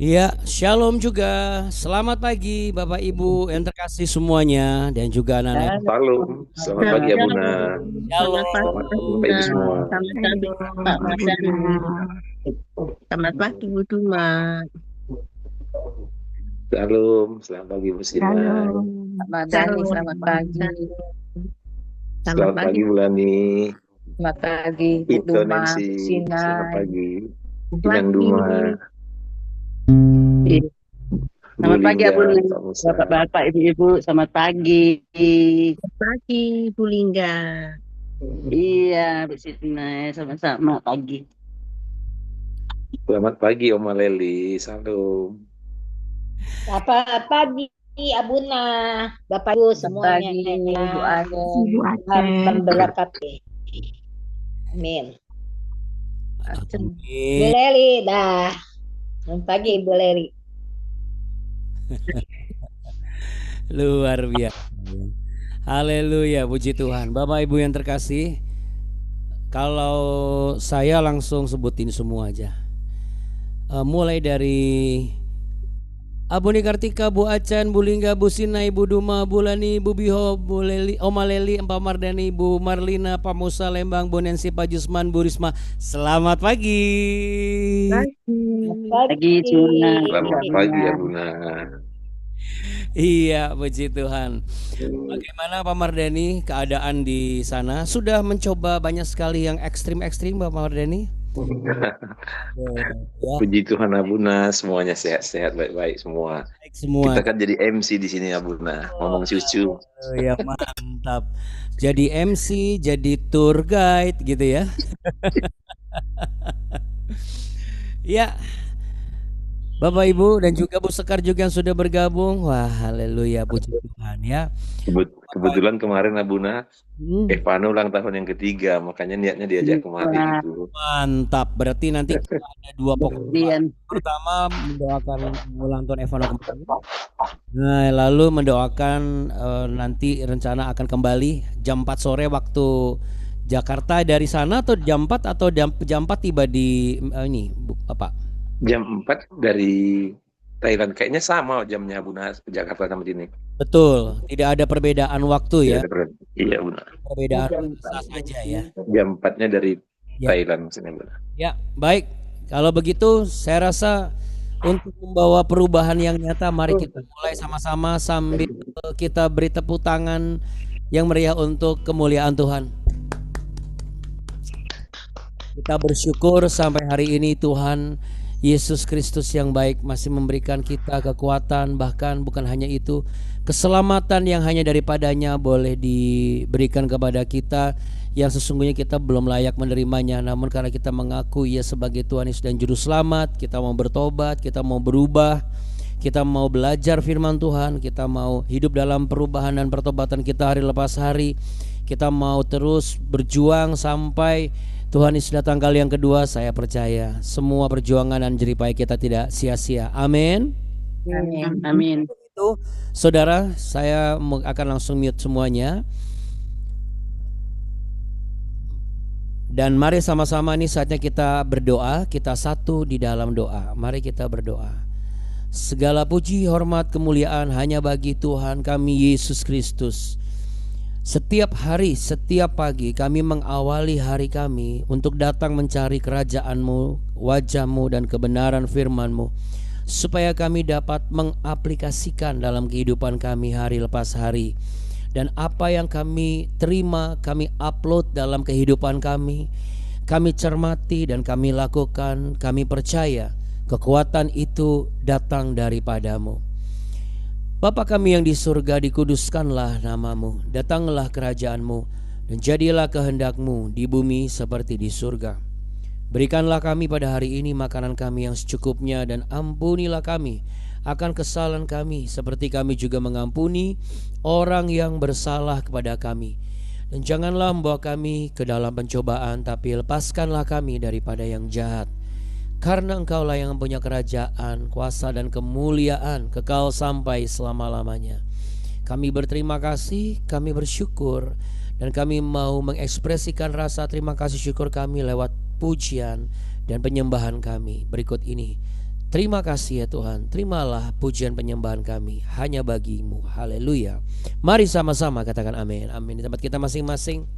Iya, shalom juga. Selamat pagi Bapak Ibu yang terkasih semuanya dan juga anak-anak. Halo, Salam, selamat pagi Abuna. Shalom. Selamat pagi, Selamat Shalom. Bapak Bunda. Ibu semua. Selamat pagi, Halo, Pak Ibu Mardani. Dina. Selamat pagi, Bu Duma. Salam, selamat pagi Bu Sinan. Halo, Selamat pagi, Shalom. selamat pagi. Selamat Selamat pagi, pagi Bulani. Selamat pagi, Bu Ito Duma, Nancy. Selamat Sinai. pagi. Bu Inang Pagi. Duma, Iya. Bu Selamat pagi, Lingga, Abu Lin. Pak Musa. Bapak-bapak, ibu-ibu, selamat pagi. Selamat pagi, Bu Lingga. Iya, Bu Sinai, sama-sama pagi. Selamat pagi Oma Leli. Salam. Selamat pagi, Abuna, Bapak Ibu Selamat semuanya pagi, Bu yang Ade. Ibu Aceh. memberkati. Amin. Bu Amin. Leri, dah. Selamat pagi, Bu Leri. Luar biasa. Haleluya, puji Tuhan. Bapak Ibu yang terkasih, kalau saya langsung sebutin semua aja. Mulai dari Abu Nikartika, Bu Acan, Bu Lingga, Bu Sinai, Bu Duma, Bu Lani, Bu Biho, Bu Leli, Oma Leli, Pak Mardani, Bu Marlina, Pak Musa Lembang, Bu Nancy, Pak Jusman, Bu Risma. Selamat pagi. Pagi, Cuna. Selamat pagi Abuna. Iya, puji Tuhan. Bagaimana Pak Mardani keadaan di sana? Sudah mencoba banyak sekali yang ekstrim-ekstrim Pak Mardani? Ya, Puji Tuhan Abuna, semuanya sehat-sehat, baik-baik semua. baik semua. Kita kan jadi MC di sini Abuna, ngomong cucu. Ya mantap. Jadi MC, jadi tour guide gitu ya. Ya, Bapak Ibu dan juga Bu Sekar juga yang sudah bergabung. Wah, haleluya, puji Tuhan ya. Kebetulan kemarin Abuna, Hmm, Evano ulang tahun yang ketiga, makanya niatnya diajak kemari Wah, gitu. mantap. Berarti nanti kita ada dua pokok. kemudian Pertama mendoakan ulang tahun Evano kembali. Nah, lalu mendoakan nanti rencana akan kembali jam 4 sore waktu Jakarta dari sana, atau jam 4 atau jam 4 tiba di ini apa? Jam 4 dari Thailand, kayaknya sama jamnya Abuna Jakarta sama sini. Betul, tidak ada perbedaan waktu ya. Iya benar. Perbedaan sah saja ya. Jam 4-nya dari Ya. Thailand maksudnya benar. Ya, baik. Kalau begitu saya rasa untuk membawa perubahan yang nyata, mari kita mulai sama-sama sambil kita beri tepuk tangan yang meriah untuk kemuliaan Tuhan. Kita bersyukur sampai hari ini Tuhan Yesus Kristus yang baik masih memberikan kita kekuatan, bahkan bukan hanya itu, keselamatan yang hanya daripadanya boleh diberikan kepada kita yang sesungguhnya kita belum layak menerimanya. Namun karena kita mengaku Ia sebagai Tuhan Yesus dan Juru Selamat, kita mau bertobat, kita mau berubah, kita mau belajar firman Tuhan, kita mau hidup dalam perubahan dan pertobatan kita hari lepas hari. Kita mau terus berjuang sampai Tuhan Yesus datang kali yang kedua. Saya percaya semua perjuangan dan jerih payah kita tidak sia-sia. Amin. amin, amin. Itu saudara, saya akan langsung mute semuanya. Dan mari sama-sama nih saatnya kita berdoa. Kita satu di dalam doa. Mari kita berdoa. Segala puji, hormat, kemuliaan hanya bagi Tuhan kami Yesus Kristus. Setiap hari, setiap pagi kami mengawali hari kami untuk datang mencari kerajaan-Mu, wajah-Mu dan kebenaran firman-Mu, supaya kami dapat mengaplikasikan dalam kehidupan kami hari lepas hari. Dan apa yang kami terima, kami upload dalam kehidupan kami cermati dan kami lakukan. Kami percaya kekuatan itu datang daripadamu. Bapa kami yang di surga, dikuduskanlah namamu, datanglah kerajaanmu, dan jadilah kehendak-Mu di bumi seperti di surga. Berikanlah kami pada hari ini makanan kami yang secukupnya, dan ampunilah kami akan kesalahan kami, seperti kami juga mengampuni orang yang bersalah kepada kami. Dan janganlah membawa kami ke dalam pencobaan, tapi lepaskanlah kami daripada yang jahat. Karena Engkaulah yang mempunyai kerajaan, kuasa dan kemuliaan kekal sampai selama-lamanya. Kami berterima kasih, kami bersyukur, dan kami mau mengekspresikan rasa terima kasih syukur kami lewat pujian dan penyembahan kami. Berikut ini Terima kasih ya Tuhan. Terimalah pujian penyembahan kami hanya bagi-Mu. Haleluya. Mari sama-sama katakan amin. Amin di tempat kita masing-masing.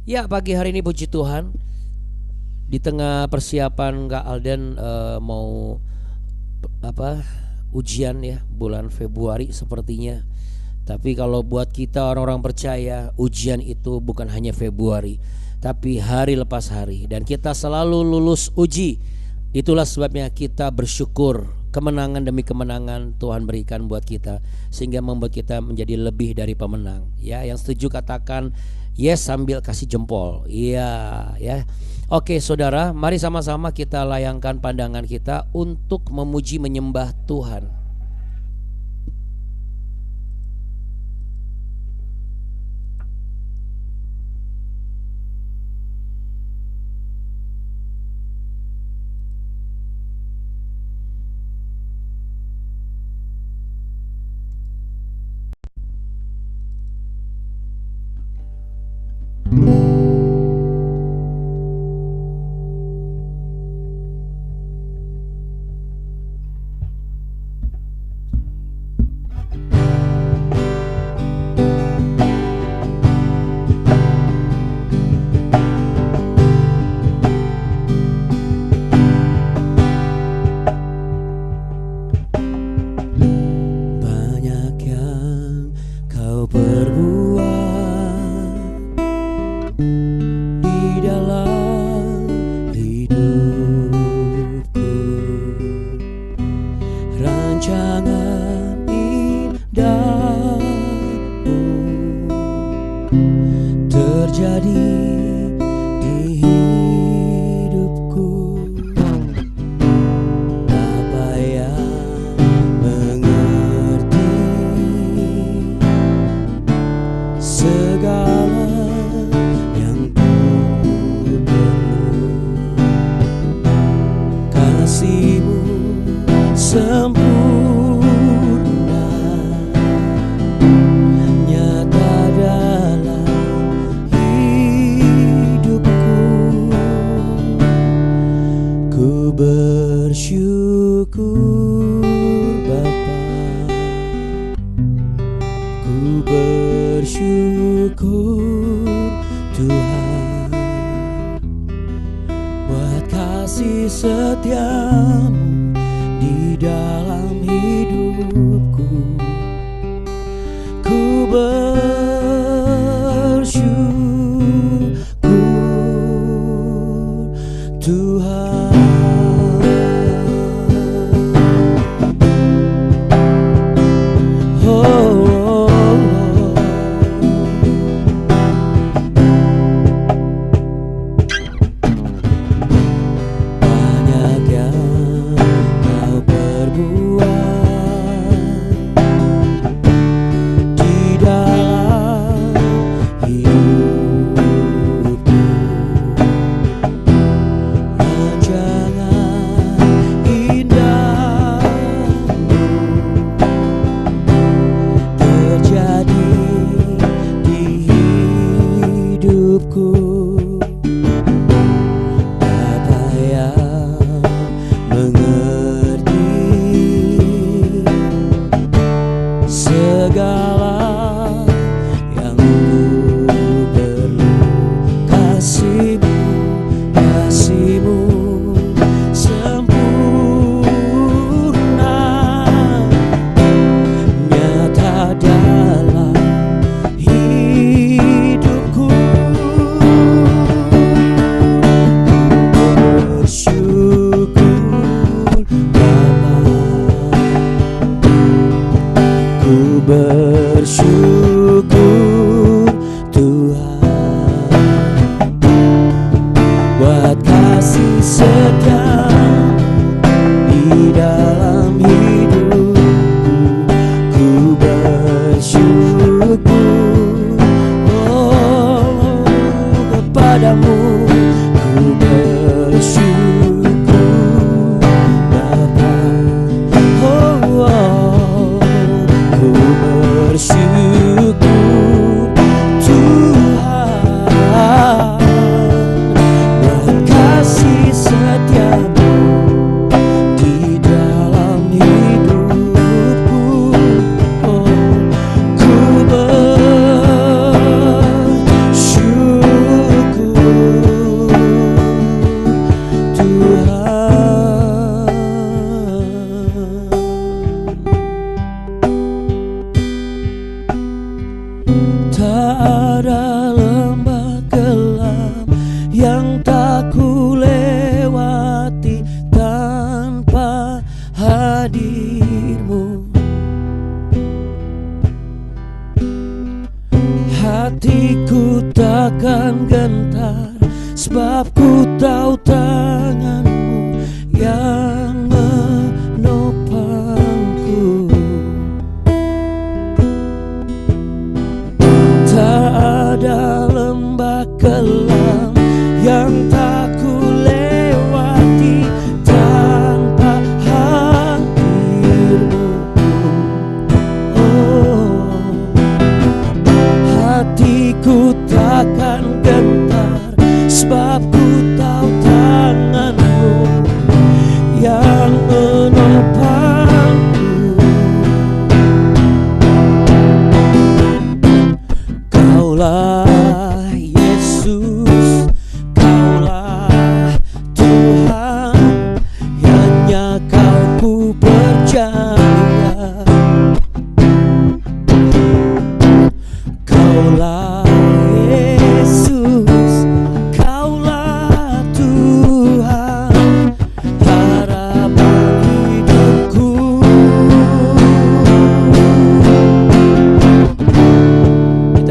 Ya, pagi hari ini puji Tuhan, di tengah persiapan Kak Alden mau ujian ya bulan Februari sepertinya. Tapi kalau buat kita orang-orang percaya, ujian itu bukan hanya Februari, tapi hari lepas hari, dan kita selalu lulus uji. Itulah sebabnya kita bersyukur, kemenangan demi kemenangan Tuhan berikan buat kita, sehingga membuat kita menjadi lebih dari pemenang. Ya, yang setuju katakan yes sambil kasih jempol. Iya, ya. Oke, saudara, mari sama-sama kita layangkan pandangan kita untuk memuji menyembah Tuhan.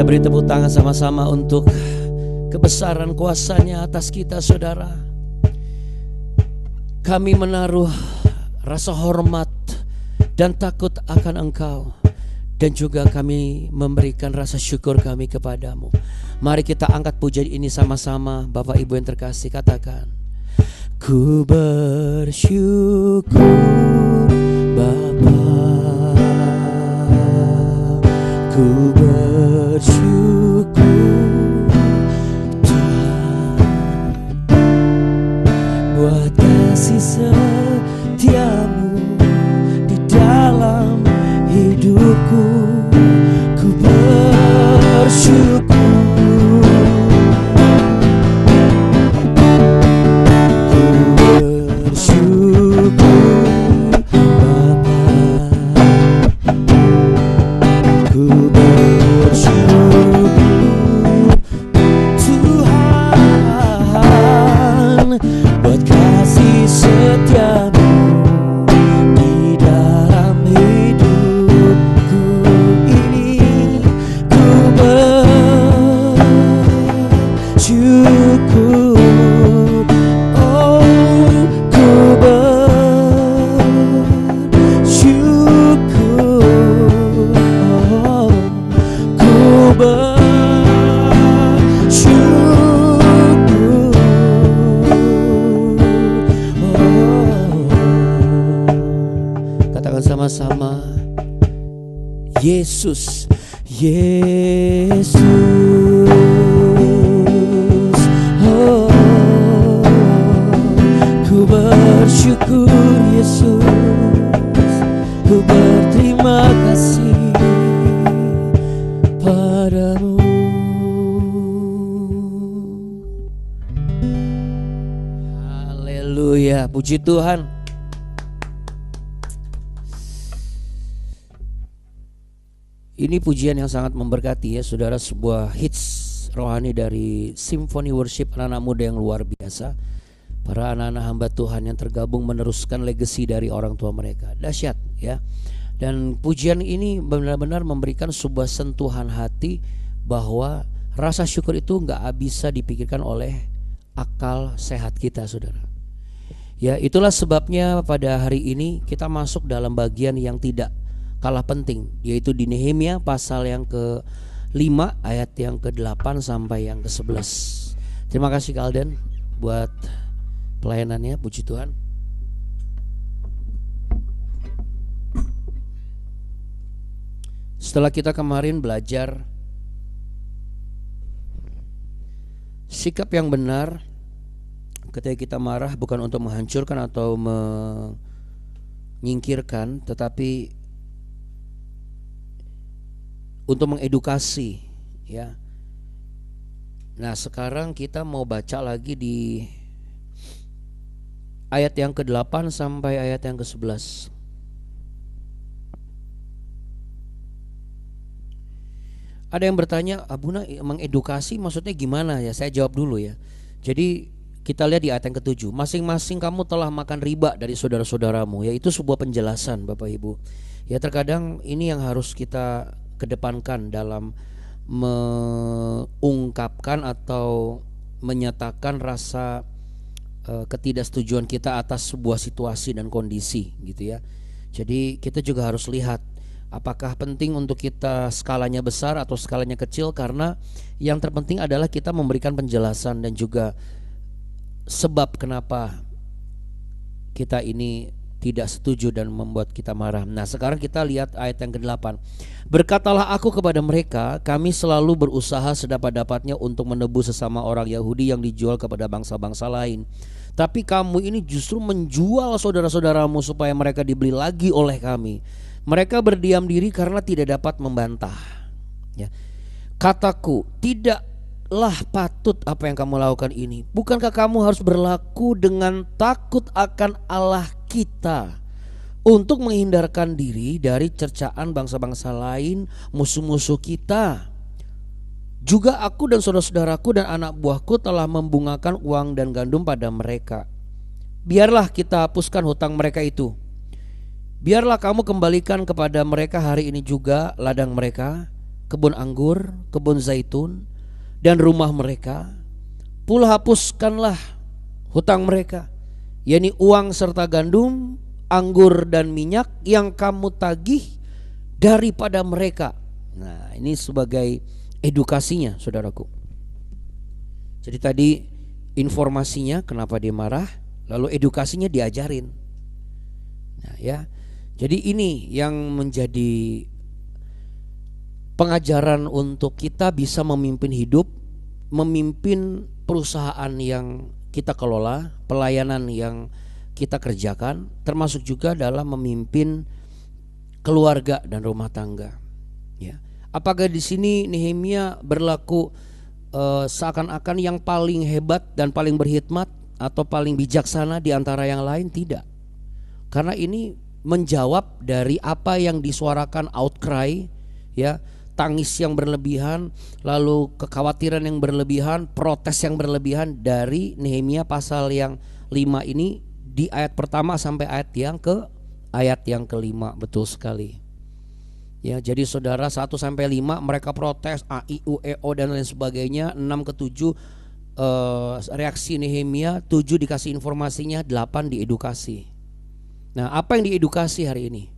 Beri tepuk tangan sama-sama untuk kebesaran kuasa-Nya atas kita, saudara. Kami menaruh rasa hormat dan takut akan Engkau, dan juga kami memberikan rasa syukur kami kepadamu. Mari kita angkat pujian ini sama-sama. Bapak Ibu yang terkasih, katakan: Ku bersyukur Bapa, ku bersyukur Tuhan, buat kasih setiamu di dalam hidupku. Ku bersyukur, ku bersyukur Bapa, ku bersyukur Tuhan, buat kasih setiamu di dalam hidupku ini. Ku bersyukur, oh ku bersyukur, oh ku bersyukur, katakan sama-sama: Yesus, Yesus, oh ku bersyukur Yesus, ku berterima kasih padamu. Haleluya, puji Tuhan. Ini pujian yang sangat memberkati ya saudara, sebuah hits rohani dari Symphony Worship anak-anak muda yang luar biasa. Para anak-anak hamba Tuhan yang tergabung meneruskan legacy dari orang tua mereka. Dahsyat ya. Dan pujian ini benar-benar memberikan sebuah sentuhan hati bahwa rasa syukur itu gak bisa dipikirkan oleh akal sehat kita, saudara. Ya, itulah sebabnya pada hari ini kita masuk dalam bagian yang tidak kalah penting, yaitu di Nehemia pasal yang ke-5 ayat yang ke-8 sampai yang ke-11. Terima kasih Kak Alden buat pelayanannya, puji Tuhan. Setelah kita kemarin belajar sikap yang benar ketika kita marah, bukan untuk menghancurkan atau menyingkirkan, tetapi untuk mengedukasi ya. Nah, sekarang kita mau baca lagi di ayat yang ke-8 sampai ayat yang ke-11. Ada yang bertanya, Abuna mengedukasi maksudnya gimana ya? Saya jawab dulu ya. Jadi kita lihat di ayat yang ke-7, masing-masing kamu telah makan riba dari saudara-saudaramu. Ya, itu sebuah penjelasan Bapak Ibu. Ya, terkadang ini yang harus kita kedepankan dalam mengungkapkan atau menyatakan rasa ketidaksetujuan kita atas sebuah situasi dan kondisi gitu ya. Jadi kita juga harus lihat apakah penting untuk kita skalanya besar atau skalanya kecil, karena yang terpenting adalah kita memberikan penjelasan dan juga sebab kenapa kita ini tidak setuju dan membuat kita marah. Nah, sekarang kita lihat ayat yang ke-8. Berkatalah aku kepada mereka, kami selalu berusaha sedapat-dapatnya untuk menebus sesama orang Yahudi yang dijual kepada bangsa-bangsa lain. Tapi kamu ini justru menjual saudara-saudaramu supaya mereka dibeli lagi oleh kami. Mereka berdiam diri karena tidak dapat membantah ya. Kataku, tidaklah patut apa yang kamu lakukan ini. Bukankah kamu harus berlaku dengan takut akan Allah kita untuk menghindarkan diri dari cercaan bangsa-bangsa lain, musuh-musuh kita? Juga aku dan saudara-saudaraku dan anak buahku telah membungakan uang dan gandum pada mereka. Biarlah kita hapuskan hutang mereka itu. Biarlah kamu kembalikan kepada mereka hari ini juga ladang mereka, kebun anggur, kebun zaitun, dan rumah mereka. Pula hapuskanlah hutang mereka, yakni uang serta gandum, anggur dan minyak yang kamu tagih daripada mereka. Nah, ini sebagai edukasinya, saudaraku. Jadi tadi informasinya kenapa dia marah, lalu edukasinya diajarin. Nah, ya. Jadi ini yang menjadi pengajaran untuk kita bisa memimpin hidup, memimpin perusahaan yang kita kelola, pelayanan yang kita kerjakan, termasuk juga dalam memimpin keluarga dan rumah tangga. Ya. Apakah di sini Nehemia berlaku seakan-akan yang paling hebat dan paling berhikmat atau paling bijaksana di antara yang lain? Tidak. Karena ini menjawab dari apa yang disuarakan outcry, ya, tangis yang berlebihan, lalu kekhawatiran yang berlebihan, protes yang berlebihan dari Nehemia pasal yang 5 ini di ayat pertama sampai ayat yang kelima. Betul sekali. Ya, jadi saudara 1 sampai 5 mereka protes A, I, U, E, O dan lain sebagainya. 6 ke 7 reaksi Nehemia, 7 dikasih informasinya, 8 diedukasi. Nah, apa yang diedukasi hari ini?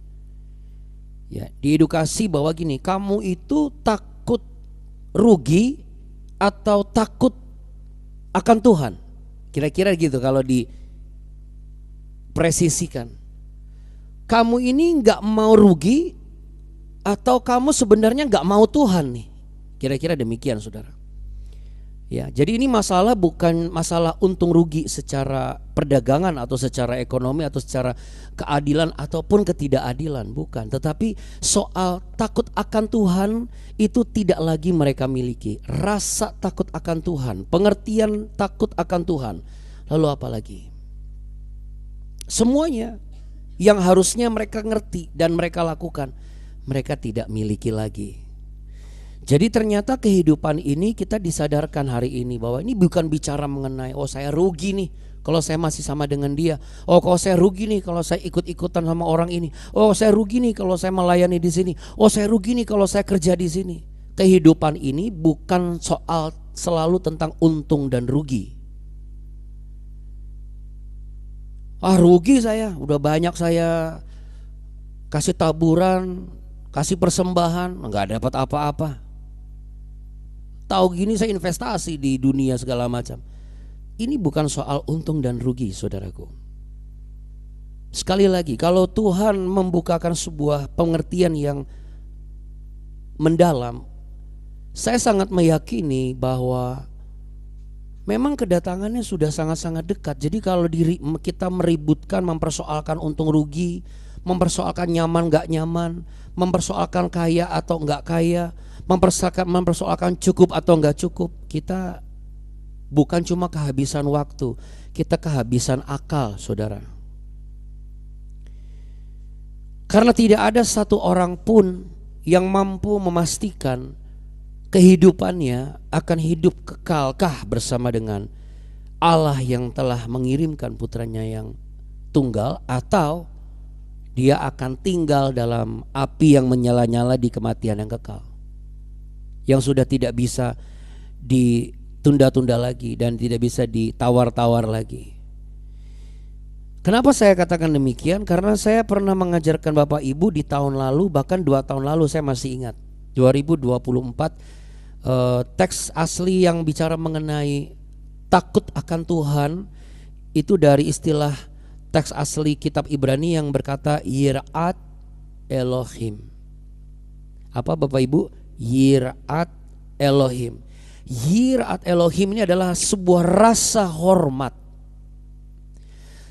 Ya, diedukasi bahwa gini, kamu itu takut rugi atau takut akan Tuhan? Kira-kira gitu kalau dipresisikan. Kamu ini gak mau rugi atau kamu sebenarnya gak mau Tuhan nih? Kira-kira demikian, saudara. Ya, jadi ini masalah bukan masalah untung rugi secara perdagangan atau secara ekonomi atau secara keadilan ataupun ketidakadilan, bukan. Tetapi soal takut akan Tuhan itu tidak lagi mereka miliki. Rasa takut akan Tuhan, pengertian takut akan Tuhan. Lalu apa lagi? Semuanya yang harusnya mereka ngerti dan mereka lakukan, mereka tidak miliki lagi. Jadi ternyata kehidupan ini kita disadarkan hari ini bahwa ini bukan bicara mengenai oh saya rugi nih kalau saya masih sama dengan dia. Oh kalau saya rugi nih kalau saya ikut-ikutan sama orang ini. Oh saya rugi nih kalau saya melayani di sini. Oh saya rugi nih kalau saya kerja di sini. Kehidupan ini bukan soal selalu tentang untung dan rugi. Ah rugi saya, udah banyak saya kasih taburan, kasih persembahan, nggak dapat apa-apa. Tahu gini saya investasi di dunia segala macam. Ini bukan soal untung dan rugi, saudaraku. Sekali lagi, kalau Tuhan membukakan sebuah pengertian yang mendalam, saya sangat meyakini bahwa memang kedatangannya sudah sangat-sangat dekat. Jadi kalau kita meributkan, mempersoalkan untung rugi, mempersoalkan nyaman gak nyaman, mempersoalkan kaya atau enggak kaya, mempersoalkan cukup atau enggak cukup, kita bukan cuma kehabisan waktu, kita kehabisan akal, saudara. Karena tidak ada satu orang pun yang mampu memastikan kehidupannya akan hidup kekalkah bersama dengan Allah yang telah mengirimkan putranya yang tunggal, atau dia akan tinggal dalam api yang menyala-nyala di kematian yang kekal, yang sudah tidak bisa ditunda-tunda lagi dan tidak bisa ditawar-tawar lagi. Kenapa saya katakan demikian? Karena saya pernah mengajarkan Bapak Ibu di tahun lalu, bahkan 2 tahun lalu saya masih ingat, 2024, teks asli yang bicara mengenai takut akan Tuhan itu dari istilah teks asli kitab Ibrani yang berkata Yirat Elohim. Apa Bapak Ibu? Yirat Elohim. Yirat Elohim ini adalah sebuah rasa hormat.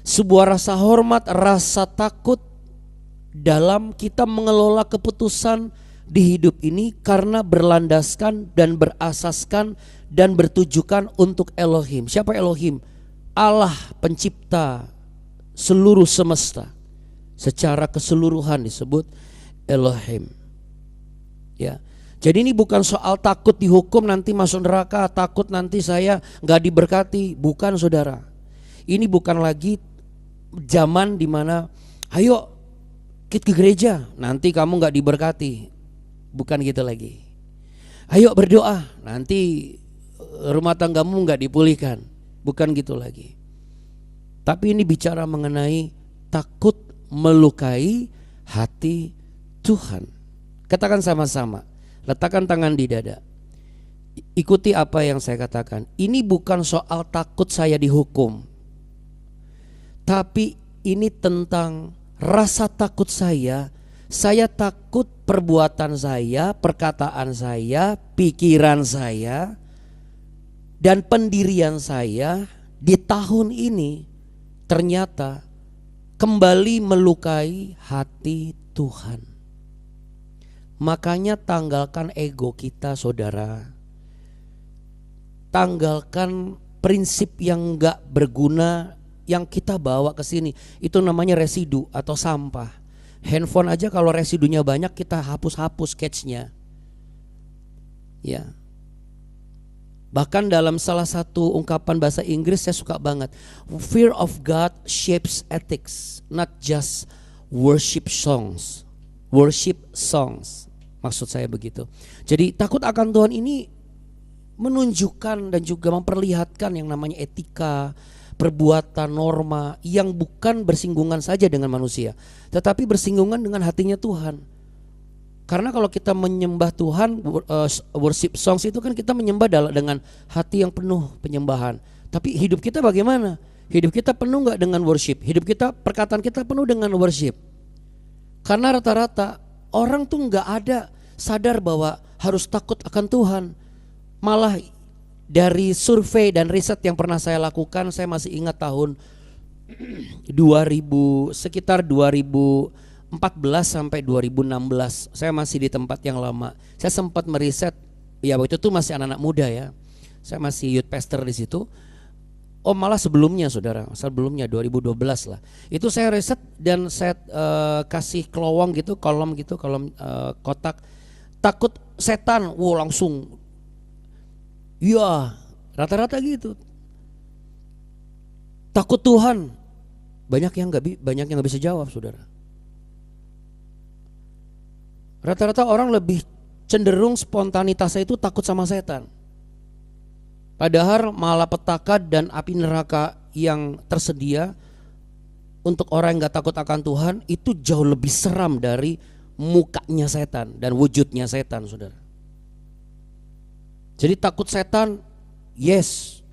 Sebuah rasa hormat, rasa takut dalam kita mengelola keputusan di hidup ini karena berlandaskan dan berasaskan dan bertujukan untuk Elohim. Siapa Elohim? Allah pencipta seluruh semesta. Secara keseluruhan disebut Elohim. Ya. Jadi ini bukan soal takut dihukum nanti masuk neraka, takut nanti saya gak diberkati. Bukan, saudara. Ini bukan lagi zaman dimana ayo kita ke gereja nanti kamu gak diberkati. Bukan gitu lagi. Ayo berdoa, nanti rumah tanggamu nggak dipulihkan. Bukan gitu lagi. Tapi ini bicara mengenai takut melukai hati Tuhan. Katakan sama-sama, letakkan tangan di dada. Ikuti apa yang saya katakan. Ini bukan soal takut saya dihukum, tapi ini tentang rasa takut saya. Saya takut perbuatan saya, perkataan saya, pikiran saya, dan pendirian saya di tahun ini ternyata kembali melukai hati Tuhan. Makanya tanggalkan ego kita, saudara. Tanggalkan prinsip yang gak berguna yang kita bawa ke sini. Itu namanya residu atau sampah. Handphone aja kalau residunya banyak kita hapus-hapus catch-nya. Ya. Bahkan dalam salah satu ungkapan bahasa Inggris saya suka banget. Fear of God shapes ethics, not just worship songs. Worship songs. Maksud saya begitu. Jadi takut akan Tuhan ini menunjukkan dan juga memperlihatkan yang namanya etika, perbuatan, norma yang bukan bersinggungan saja dengan manusia, tetapi bersinggungan dengan hatinya Tuhan. Karena kalau kita menyembah Tuhan, worship songs itu kan kita menyembah dengan hati yang penuh penyembahan. Tapi hidup kita bagaimana? Hidup kita penuh gak dengan worship? Hidup kita, perkataan kita penuh dengan worship. Karena rata-rata orang tuh gak ada sadar bahwa harus takut akan Tuhan. Malah dari survei dan riset yang pernah saya lakukan, saya masih ingat tahun sekitar 2014 sampai 2016. Saya masih di tempat yang lama. Saya sempat meriset, ya waktu itu masih anak-anak muda ya. Saya masih youth pastor di situ. Oh malah sebelumnya saudara, sebelumnya 2012 lah. Itu saya riset dan saya kasih kolom kotak. Takut setan, langsung. Ya, rata-rata gitu. Takut Tuhan, banyak yang nggak bisa jawab, saudara. Rata-rata orang lebih cenderung spontanitasnya itu takut sama setan. Padahal malapetaka dan api neraka yang tersedia untuk orang yang nggak takut akan Tuhan itu jauh lebih seram dari mukanya setan dan wujudnya setan, saudara. Jadi takut setan, yes.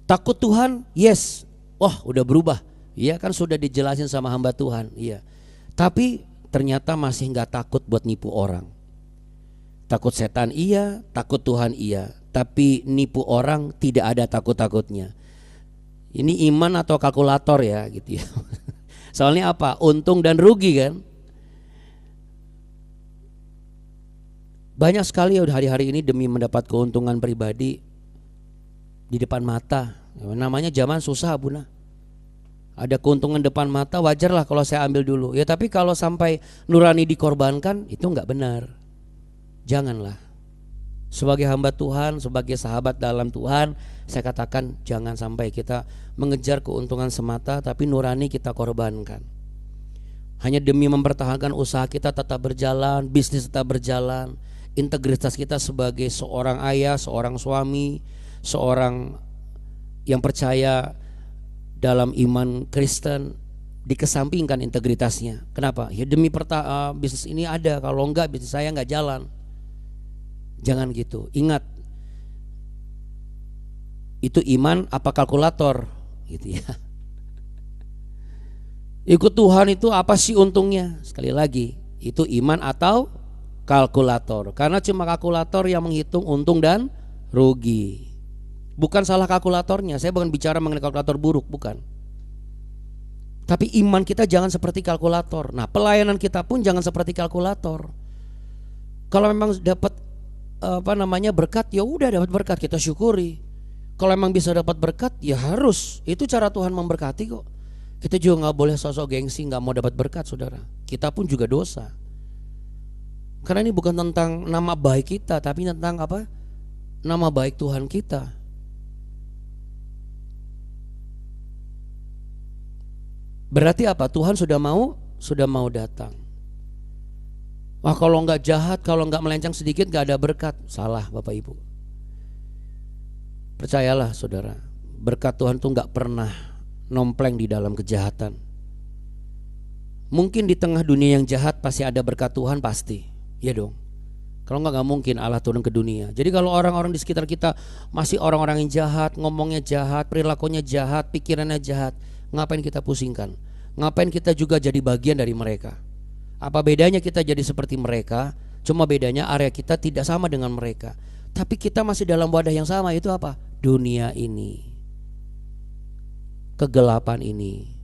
Takut Tuhan, yes. Wah, udah berubah. Iya kan sudah dijelasin sama hamba Tuhan, iya. Tapi ternyata masih nggak takut buat nipu orang. Takut setan iya, takut Tuhan iya. Tapi nipu orang tidak ada takut-takutnya. Ini iman atau kalkulator ya gitu ya. Soalnya apa? Untung dan rugi kan. Banyak sekali ya hari-hari ini demi mendapat keuntungan pribadi di depan mata. Namanya zaman susah, Buna. Ada keuntungan depan mata, wajarlah kalau saya ambil dulu. Ya tapi kalau sampai nurani dikorbankan itu enggak benar. Janganlah. Sebagai hamba Tuhan, sebagai sahabat dalam Tuhan, saya katakan jangan sampai kita mengejar keuntungan semata tapi nurani kita korbankan. Hanya demi mempertahankan usaha kita tetap berjalan, bisnis tetap berjalan. Integritas kita sebagai seorang ayah, seorang suami, seorang yang percaya dalam iman Kristen dikesampingkan integritasnya. Kenapa? Ya demi bisnis ini ada, kalau enggak bisnis saya enggak jalan. Jangan gitu. Ingat, itu iman apa kalkulator gitu ya. Ikut Tuhan itu apa sih untungnya? Sekali lagi, itu iman atau kalkulator. Karena cuma kalkulator yang menghitung untung dan rugi. Bukan salah kalkulatornya. Saya bukan bicara mengenai kalkulator buruk, bukan. Tapi iman kita jangan seperti kalkulator. Nah, pelayanan kita pun jangan seperti kalkulator. Kalau memang dapat berkat, ya udah dapat berkat, kita syukuri. Kalau memang bisa dapat berkat, ya harus. Itu cara Tuhan memberkati kok. Kita juga nggak boleh sosok gengsi nggak mau dapat berkat, saudara. Kita pun juga dosa. Karena ini bukan tentang nama baik kita, tapi tentang apa? Nama baik Tuhan kita. Berarti apa? Tuhan sudah mau datang. Wah, kalau nggak jahat, kalau nggak melenceng sedikit nggak ada berkat. Salah Bapak Ibu. Percayalah saudara, berkat Tuhan tuh nggak pernah nompleng di dalam kejahatan. Mungkin di tengah dunia yang jahat pasti ada berkat Tuhan, pasti. Ya dong. Kalau nggak mungkin Allah turun ke dunia. Jadi kalau orang-orang di sekitar kita masih orang-orang yang jahat, ngomongnya jahat, perilakunya jahat, pikirannya jahat, ngapain kita pusingkan? Ngapain kita juga jadi bagian dari mereka? Apa bedanya kita jadi seperti mereka? Cuma bedanya area kita tidak sama dengan mereka. Tapi kita masih dalam wadah yang sama, itu apa? Dunia ini, kegelapan ini.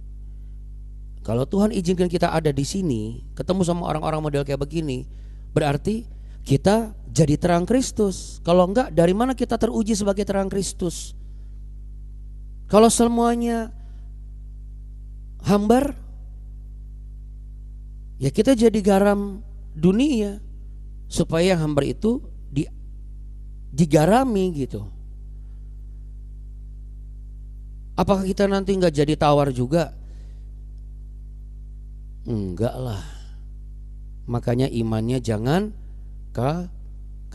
Kalau Tuhan izinkan kita ada di sini, ketemu sama orang-orang model kayak begini, berarti kita jadi terang Kristus. Kalau enggak, dari mana kita teruji sebagai terang Kristus? Kalau semuanya hambar, ya kita jadi garam dunia, supaya yang hambar itu digarami gitu. Apakah kita nanti enggak jadi tawar juga? Enggak lah. Makanya imannya jangan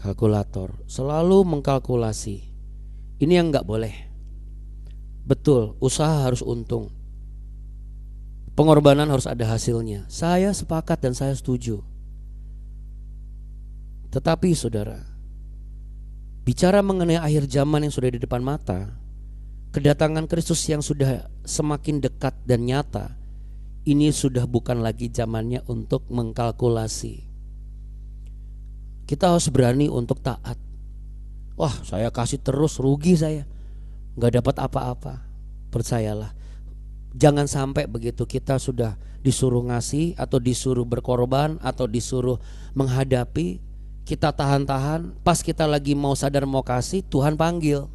kalkulator, selalu mengkalkulasi. Ini yang enggak boleh. Betul, usaha harus untung, pengorbanan harus ada hasilnya. Saya sepakat dan saya setuju. Tetapi saudara, bicara mengenai akhir zaman yang sudah di depan mata, kedatangan Kristus yang sudah semakin dekat dan nyata, ini sudah bukan lagi zamannya untuk mengkalkulasi. Kita harus berani untuk taat. Wah, saya kasih terus, rugi saya, gak dapat apa-apa. Percayalah, jangan sampai begitu kita sudah disuruh ngasih, atau disuruh berkorban, atau disuruh menghadapi, kita tahan-tahan. Pas kita lagi mau sadar mau kasih, Tuhan panggil.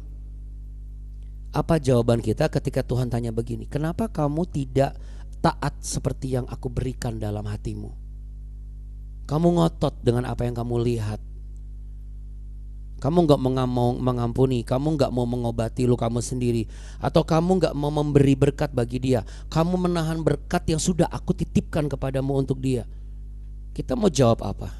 Apa jawaban kita ketika Tuhan tanya begini, kenapa kamu tidak taat seperti yang aku berikan dalam hatimu? Kamu ngotot dengan apa yang kamu lihat. Kamu gak mau mengampuni, kamu gak mau mengobati lukamu sendiri, atau kamu gak mau memberi berkat bagi dia. Kamu menahan berkat yang sudah aku titipkan kepadamu untuk dia. Kita mau jawab apa?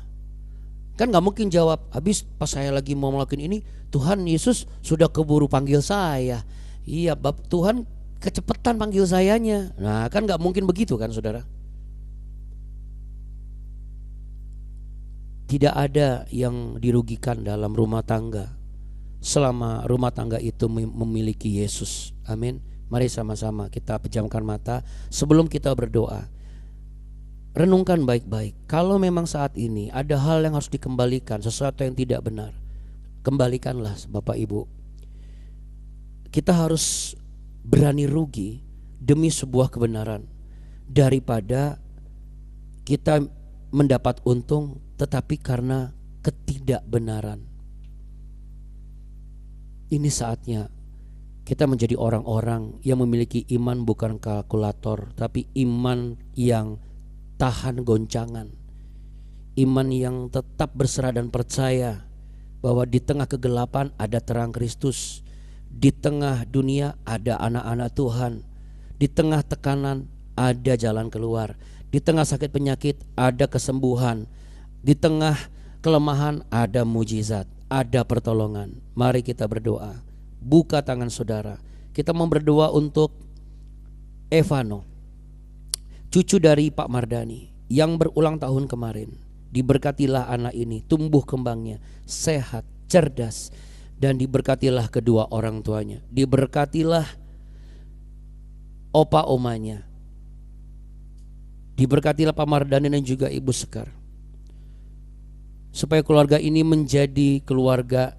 Kan gak mungkin jawab, habis pas saya lagi mau melakukan ini, Tuhan Yesus sudah keburu panggil saya. Iya, Tuhan kecepatan panggil sayanya. Nah, kan gak mungkin begitu kan saudara. Tidak ada yang dirugikan dalam rumah tangga selama rumah tangga itu memiliki Yesus. Amin. Mari sama-sama kita pejamkan mata sebelum kita berdoa. Renungkan baik-baik. Kalau memang saat ini ada hal yang harus dikembalikan, sesuatu yang tidak benar, kembalikanlah Bapak Ibu. Kita harus berani rugi demi sebuah kebenaran, daripada kita mendapat untung tetapi karena ketidakbenaran. Ini saatnya kita menjadi orang-orang yang memiliki iman bukan kalkulator, tapi iman yang tahan goncangan, iman yang tetap berserah dan percaya bahwa di tengah kegelapan ada terang Kristus, di tengah dunia ada anak-anak Tuhan, di tengah tekanan ada jalan keluar, di tengah sakit penyakit ada kesembuhan, di tengah kelemahan ada mujizat, ada pertolongan. Mari kita berdoa. Buka tangan saudara. Kita mau berdoa untuk Evano, cucu dari Pak Mardani yang berulang tahun kemarin. Diberkatilah anak ini, tumbuh kembangnya, sehat, cerdas, dan diberkatilah kedua orang tuanya. Diberkatilah opa omanya. Diberkatilah Pak Mardani dan juga Ibu Sekar, supaya keluarga ini menjadi keluarga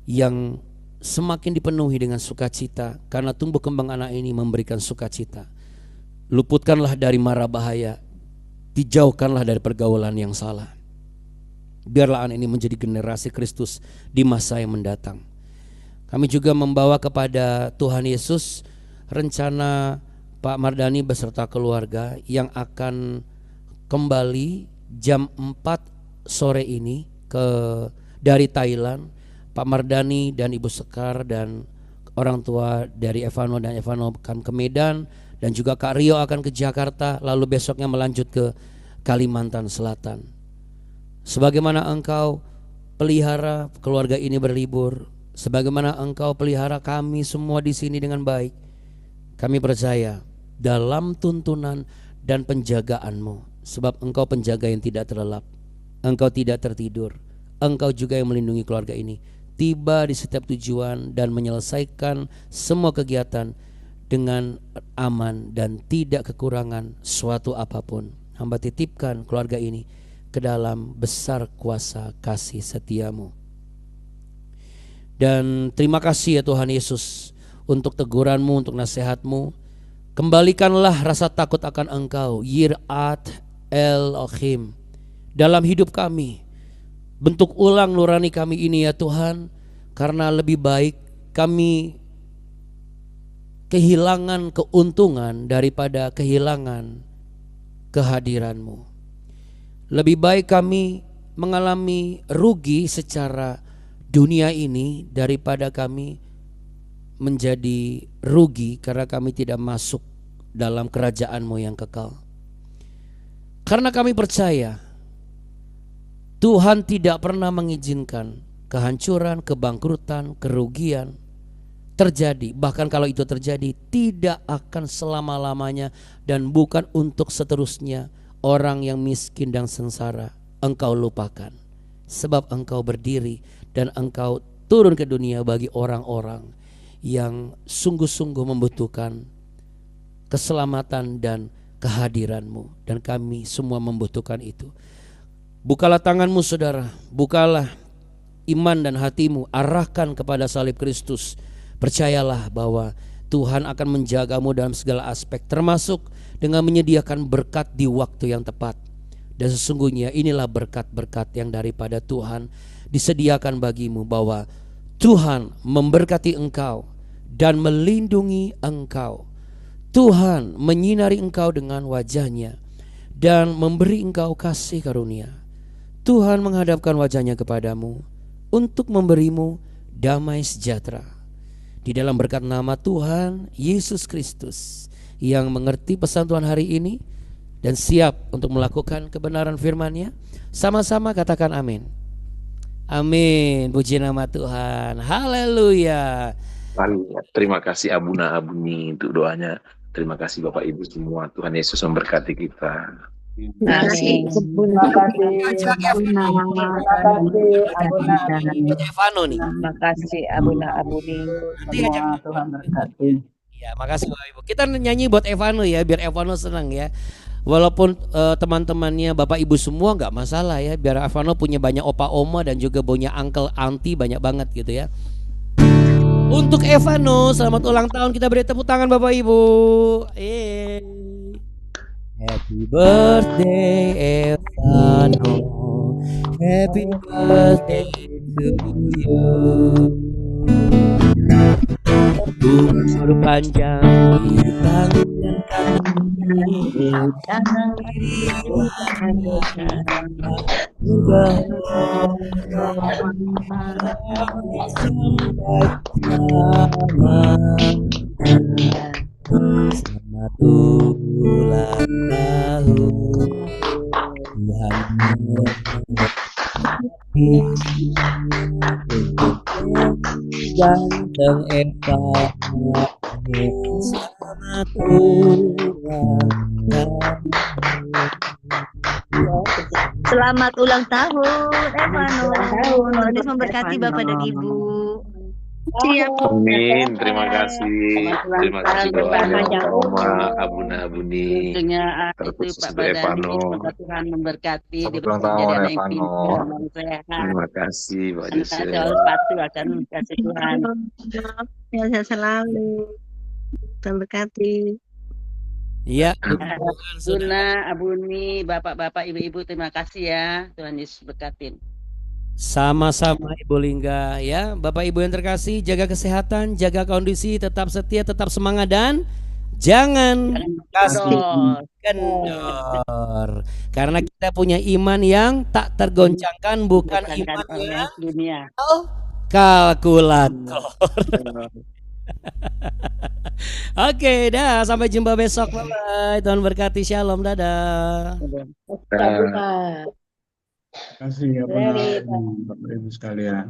yang semakin dipenuhi dengan sukacita, karena tumbuh kembang anak ini memberikan sukacita. Luputkanlah dari mara bahaya, dijauhkanlah dari pergaulan yang salah. Biarlah anak ini menjadi generasi Kristus di masa yang mendatang. Kami juga membawa kepada Tuhan Yesus rencana Pak Mardani beserta keluarga yang akan kembali jam 4 sore ini dari Thailand. Pak Mardani dan Ibu Sekar dan orang tua dari Evano dan Evano akan ke Medan, dan juga Kak Rio akan ke Jakarta, lalu besoknya melanjut ke Kalimantan Selatan. Sebagaimana Engkau pelihara keluarga ini berlibur, sebagaimana Engkau pelihara kami semua di sini dengan baik, kami percaya dalam tuntunan dan penjagaan-Mu, sebab Engkau penjaga yang tidak terlelap, Engkau tidak tertidur, Engkau juga yang melindungi keluarga ini tiba di setiap tujuan dan menyelesaikan semua kegiatan dengan aman dan tidak kekurangan suatu apapun. Hamba titipkan keluarga ini ke dalam besar kuasa kasih setia-Mu. Dan terima kasih ya Tuhan Yesus untuk teguran-Mu, untuk nasihat-Mu. Kembalikanlah rasa takut akan Engkau, Yirat Elohim, dalam hidup kami. Bentuk ulang nurani kami ini ya Tuhan, karena lebih baik kami kehilangan keuntungan daripada kehilangan kehadiran-Mu. Lebih baik kami mengalami rugi secara dunia ini daripada kami menjadi rugi karena kami tidak masuk dalam kerajaan-Mu yang kekal. Karena kami percaya Tuhan tidak pernah mengizinkan kehancuran, kebangkrutan, kerugian terjadi. Bahkan kalau itu terjadi, tidak akan selama-lamanya dan bukan untuk seterusnya. Orang yang miskin dan sengsara Engkau lupakan, sebab Engkau berdiri dan Engkau turun ke dunia bagi orang-orang yang sungguh-sungguh membutuhkan keselamatan dan kehadiran-Mu. Dan kami semua membutuhkan itu. Bukalah tangan-Mu saudara, bukalah iman dan hatimu, arahkan kepada salib Kristus. Percayalah bahwa Tuhan akan menjagamu dalam segala aspek, termasuk dengan menyediakan berkat di waktu yang tepat. Dan sesungguhnya inilah berkat-berkat yang daripada Tuhan disediakan bagimu, bahwa Tuhan memberkati engkau dan melindungi engkau. Tuhan menyinari engkau dengan wajahnya dan memberi engkau kasih karunia. Tuhan menghadapkan wajahnya kepadamu untuk memberimu damai sejahtera. Di dalam berkat nama Tuhan Yesus Kristus yang mengerti pesan Tuhan hari ini dan siap untuk melakukan kebenaran firman-Nya, sama-sama katakan amin. Amin. Puji nama Tuhan. Haleluya. Terima kasih Abuna Abuni untuk doanya. Terima kasih Bapak Ibu semua. Tuhan Yesus memberkati kita. Terima kasih. Terima kasih. Terima kasih Abuna. Evano nih. Terima kasih Abuna Abuni. Semua Tuhan berkati. Ya, makasih Bapak Ibu. Kita nyanyi buat Evano ya, biar Evano senang ya. Walaupun teman-temannya Bapak Ibu semua nggak masalah ya, biar Evano punya banyak opa oma dan juga punya uncle auntie banyak banget gitu ya. Untuk Evano, selamat ulang tahun, kita beri tepuk tangan Bapak Ibu. Happy birthday Evano, happy birthday to you. Umur panjang di tangan kami, tangan selamat ulang tahun Tuhan ganteng Eva, selamat ulang tahun. Selamat ulang tahun, Evano. Tuhan Yesus memberkati Bapak dan Ibu. Siap. Amin. Terima kasih. Terima kasih doanya Panjang Pak Oma, Abuna Abuni. Tentunya itu Terkhusus Pak untuk Badani, Evano. semoga Tuhan memberkati, Selamat diberi ulang tahun, kejadian yang Evano. pintar dan sehat. Terima kasih Pak Anak Yusuf. selalu patuh akan kasih Tuhan. Ya, sehat selalu. Tuhan berkati. Ya, Abuna, Abuni, bapak-bapak, ibu-ibu, terima kasih ya. Tuhan Yesus berkatin. sama-sama Ibu Lingga ya. Bapak Ibu yang terkasih, jaga kesehatan, jaga kondisi, tetap setia, tetap semangat dan jangan kasih kendor. Karena kita punya iman yang tak tergoncangkan, bukan iman yang dunia. kalkulator. Oke, dah, sampai jumpa besok. Bye bye. Tuhan berkati, shalom, dadah. Abuna. Terima kasih ya Dari Bapak Ibu sekalian.